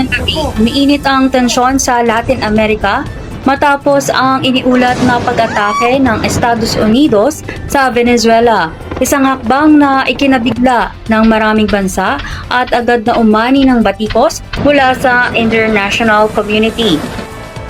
ng gabi, umiinit ang tensyon sa Latin America matapos ang iniulat na pag-atake ng Estados Unidos sa Venezuela. Isang hakbang na ikinabigla ng maraming bansa at agad na umani ng batikos mula sa international community.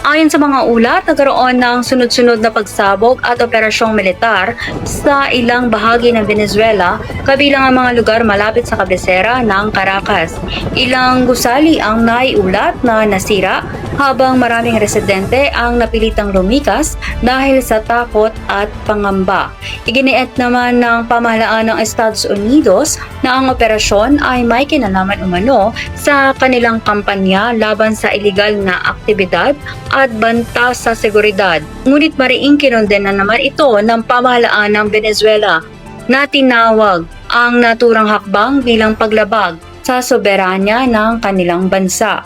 Ayon sa mga ulat, nagkaroon ng sunod-sunod na pagsabog at operasyong militar sa ilang bahagi ng Venezuela, kabilang ang mga lugar malapit sa kabisera ng Caracas. Ilang gusali ang naiulat na nasira, habang maraming residente ang napilitang lumikas dahil sa takot at pangamba. Iginiit naman ng pamahalaan ng Estados Unidos na ang operasyon ay may kinalaman umano sa kanilang kampanya laban sa iligal na aktibidad at banta sa seguridad. Ngunit mariing kinondena naman ito ng pamahalaan ng Venezuela na tinawag ang naturang hakbang bilang paglabag sa soberanya ng kanilang bansa.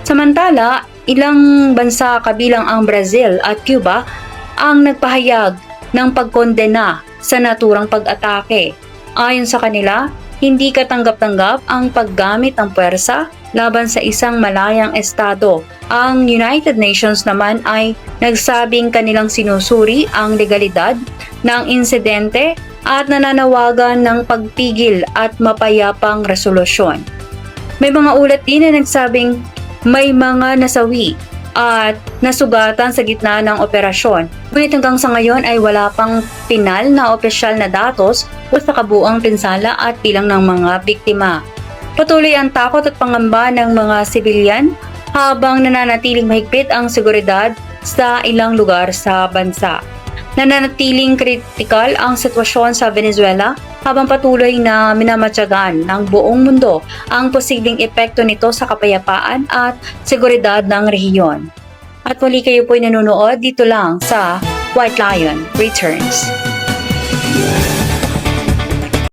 Samantala, ilang bansa kabilang ang Brazil at Cuba ang nagpahayag ng pagkondena sa naturang pag-atake. Ayon sa kanila, hindi katanggap-tanggap ang paggamit ng puwersa laban sa isang malayang estado. Ang United Nations naman ay nagsabing kanilang sinusuri ang legalidad ng insidente at nananawagan ng pagpigil at mapayapang resolusyon. May mga ulat din na nagsabing may mga nasawi at nasugatan sa gitna ng operasyon. Ngunit hanggang sa ngayon ay wala pang pinal na opisyal na datos o sa kabuuang pinsala at bilang ng mga biktima. Patuloy ang takot at pangamba ng mga sibilyan habang nananatiling mahigpit ang seguridad sa ilang lugar sa bansa. Nananatiling kritikal ang sitwasyon sa Venezuela habang patuloy na minamatyagan ng buong mundo ang posibleng epekto nito sa kapayapaan at seguridad ng rehiyon. At muli kayo po'y nanonood dito lang sa White Lion Returns.